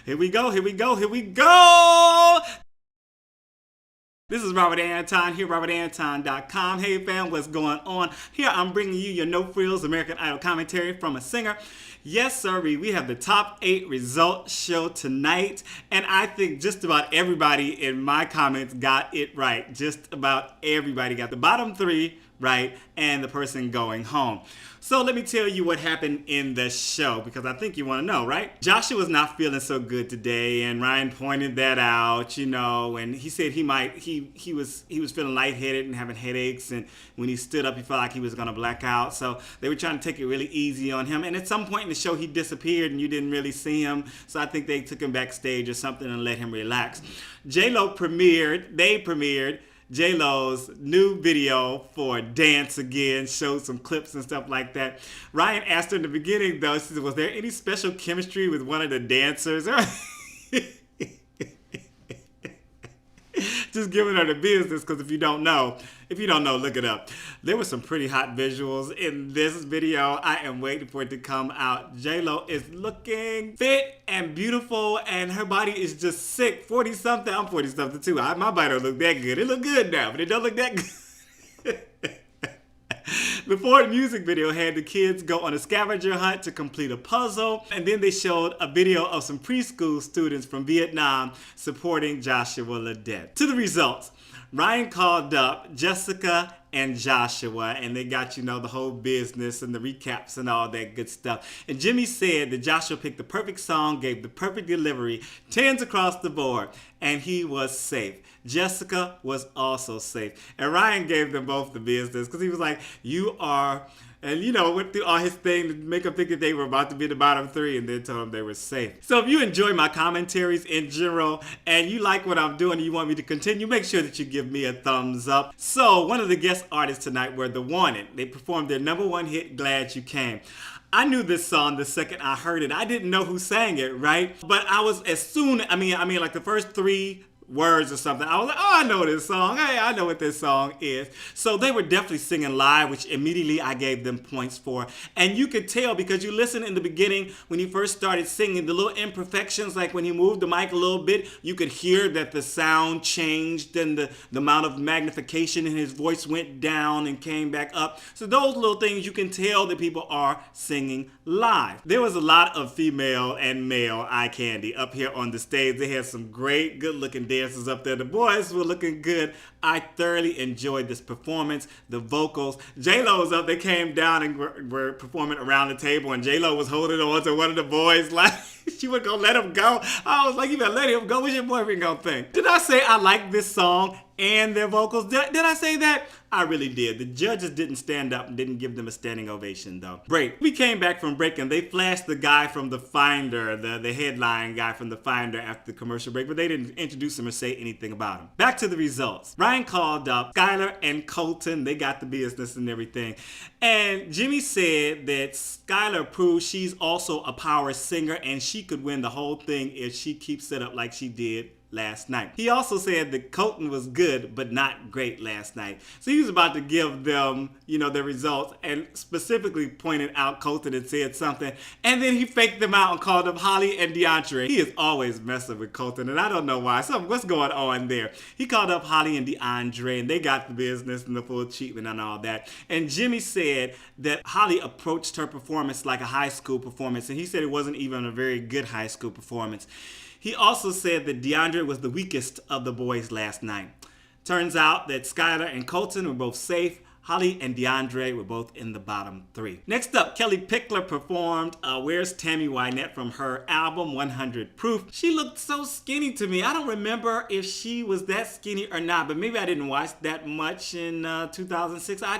Here we go, here we go, here we go! This is Robert Anton here, robertantonnyc. Hey fam, what's going on? Here I'm bringing you your no frills American Idol commentary from a singer. Yes, sir, we have the top 8 results show tonight, and I think just about everybody in my comments got it right. Just about everybody got the bottom 3 right, and the person going home. So let me tell you what happened in the show, because I think you want to know, right? Joshua was not feeling so good today, and Ryan pointed that out, and he said he was feeling lightheaded and having headaches, and when he stood up, he felt like he was gonna black out. So they were trying to take it really easy on him, and at some point in the show, he disappeared, and you didn't really see him. So I think they took him backstage or something and let him relax. J-Lo premiered J-Lo's new video for Dance Again, showed some clips and stuff like that. Ryan asked her in the beginning, though, she said, was there any special chemistry with one of the dancers? Just giving her the business, because if you don't know, look it up. There were some pretty hot visuals in this video. I am waiting for it to come out. J-Lo is looking fit and beautiful, and her body is just sick. 40-something. I'm 40-something too. My body don't look that good. It look good now, but it don't look that good. The Ford music video had the kids go on a scavenger hunt to complete a puzzle, and then they showed a video of some preschool students from Vietnam supporting Joshua Ledette. To the results, Ryan called up Jessica and Joshua, and they got, the whole business and the recaps and all that good stuff. And Jimmy said that Joshua picked the perfect song, gave the perfect delivery, 10s across the board, and he was safe. Jessica was also safe. And Ryan gave them both the business, because he was like, you are... And, went through all his thing to make them think that they were about to be the bottom 3, and then told them they were safe. So if you enjoy my commentaries in general, and you like what I'm doing and you want me to continue, make sure that you give me a thumbs up. So one of the guest artists tonight were The Wanted. They performed their #1 hit, Glad You Came. I knew this song the second I heard it. I didn't know who sang it, right? But I was like the first 3 words or something, I was like, oh, I know this song. Hey, I know what this song is. So they were definitely singing live, which immediately I gave them points for. And you could tell, because you listen in the beginning when he first started singing, the little imperfections, like when he moved the mic a little bit, you could hear that the sound changed and the amount of magnification in his voice went down and came back up. So those little things, you can tell that people are singing live. There was a lot of female and male eye candy up here on the stage. They had some great, good-looking dancers up there. The boys were looking good. I thoroughly enjoyed this performance. The vocals. J-Lo was up. They came down and were performing around the table, and J-Lo was holding on to one of the boys like she wasn't gonna let him go. I was like, you better let him go. What's your boyfriend gonna think? Did I say I like this song and their vocals? Did I say that? I really did. The judges didn't stand up and didn't give them a standing ovation, though. Break. We came back from break, and they flashed the guy from The Finder, the headline guy from The Finder after the commercial break, but they didn't introduce him or say anything about him. Back to the results. Ryan called up Skylar and Colton. They got the business and everything. And Jimmy said that Skylar proved she's also a power singer, and she could win the whole thing if she keeps it up like she did last night. He also said that Colton was good, but not great last night. So he was about to give them, the results, and specifically pointed out Colton and said something. And then he faked them out and called up Hollie and DeAndre. He is always messing with Colton, and I don't know why. What's going on there? He called up Hollie and DeAndre, and they got the business and the full treatment and all that. And Jimmy said that Hollie approached her performance like a high school performance, and he said it wasn't even a very good high school performance. He also said that DeAndre was the weakest of the boys last night. Turns out that Skylar and Colton were both safe. Hollie and DeAndre were both in the bottom 3. Next up, Kellie Pickler performed Where's Tammy Wynette from her album 100 Proof. She looked so skinny to me. I don't remember if she was that skinny or not, but maybe I didn't watch that much in 2006. I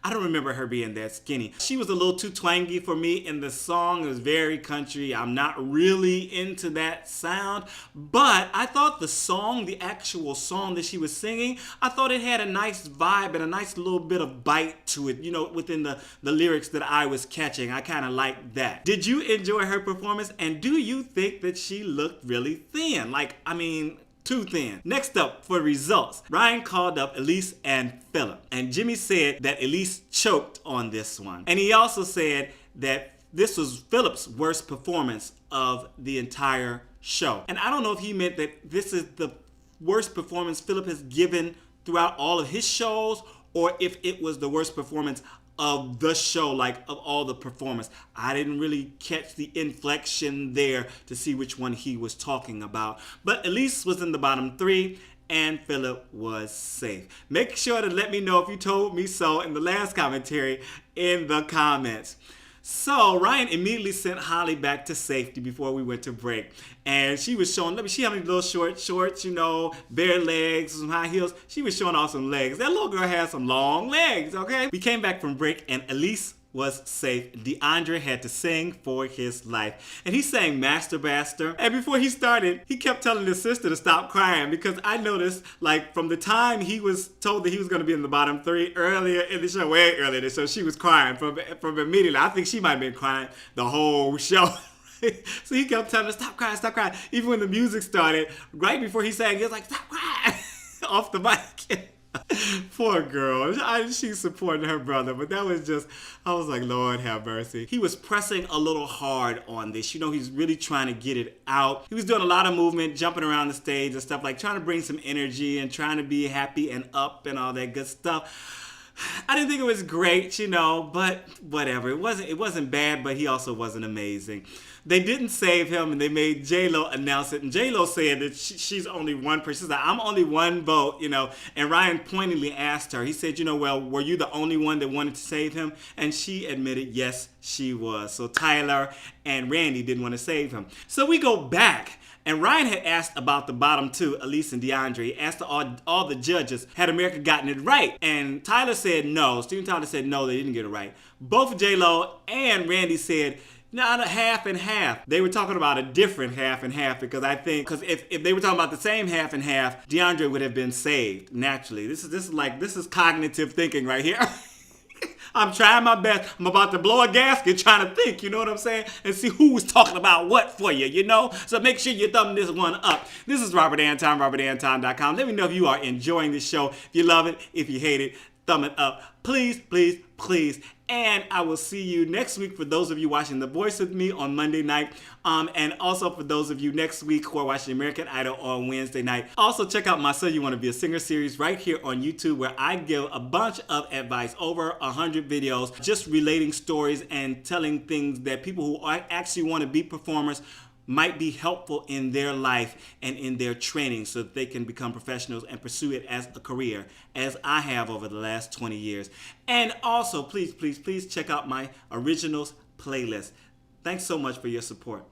don't remember her being that skinny. She was a little too twangy for me in the song. It was very country. I'm not really into that sound, but I thought the actual song that she was singing, I thought it had a nice vibe and a nice little bit of bite to it, within the lyrics that I was catching. I kind of liked that. Did you enjoy her performance? And do you think that she looked really thin? Too thin. Next up for results, Ryan called up Elise and Phillip, and Jimmy said that Elise choked on this one. And he also said that this was Phillip's worst performance of the entire show. And I don't know if he meant that this is the worst performance Phillip has given throughout all of his shows, or if it was the worst performance of the show, like of all the performance. I didn't really catch the inflection there to see which one he was talking about. But Elise was in the bottom 3 and Phillip was safe. Make sure to let me know if you told me so in the last commentary in the comments. So Ryan immediately sent Hollie back to safety before we went to break. And she was showing, let me see how many little shorts, you know, bare legs, some high heels. She was showing off some legs. That little girl had some long legs, okay? We came back from break and Elise was safe. DeAndre had to sing for his life. And he sang Master Baster. And before he started, he kept telling his sister to stop crying, because I noticed, like, from the time he was told that he was going to be in the bottom 3 earlier in the show, way earlier in the show, she was crying from immediately. I think she might have been crying the whole show. So he kept telling her, stop crying, stop crying. Even when the music started, right before he sang, he was like, stop crying, off the mic. Poor girl. She's supporting her brother, but that was just, I was like, Lord have mercy. He was pressing a little hard on this. You know, he's really trying to get it out. He was doing a lot of movement, jumping around the stage and stuff, like trying to bring some energy and trying to be happy and up and all that good stuff. I didn't think it was great, you know, but whatever. It wasn't bad, but he also wasn't amazing. They didn't save him, and they made J-Lo announce it. And J-Lo said that she's only one person. She's like, I'm only one vote, you know. And Ryan pointedly asked her. He said, you know, well, were you the only one that wanted to save him? And she admitted, yes, she was. So Tyler and Randy didn't want to save him. So we go back. And Ryan had asked about the bottom 2, Elise and DeAndre. He asked all the judges, had America gotten it right? And Tyler said no. Steven Tyler said no, they didn't get it right. Both J-Lo and Randy said, not a half and half. They were talking about a different half and half, because I think, because if they were talking about the same half and half, DeAndre would have been saved naturally. This is cognitive thinking right here. I'm trying my best. I'm about to blow a gasket trying to think, you know what I'm saying? And see who was talking about what for you, you know? So make sure you thumb this one up. This is Robert Anton, robertantonnyc.com. Let me know if you are enjoying this show. If you love it, if you hate it, thumb it up. Please, please, please. And I will see you next week for those of you watching The Voice with me on Monday night. And also for those of you next week who are watching American Idol on Wednesday night. Also check out my So You Want to Be a Singer series right here on YouTube, where I give a bunch of advice, over 100 videos, just relating stories and telling things that people who actually want to be performers might be helpful in their life and in their training, so that they can become professionals and pursue it as a career, as I have over the last 20 years. And also, please, please, please check out my originals playlist. Thanks so much for your support.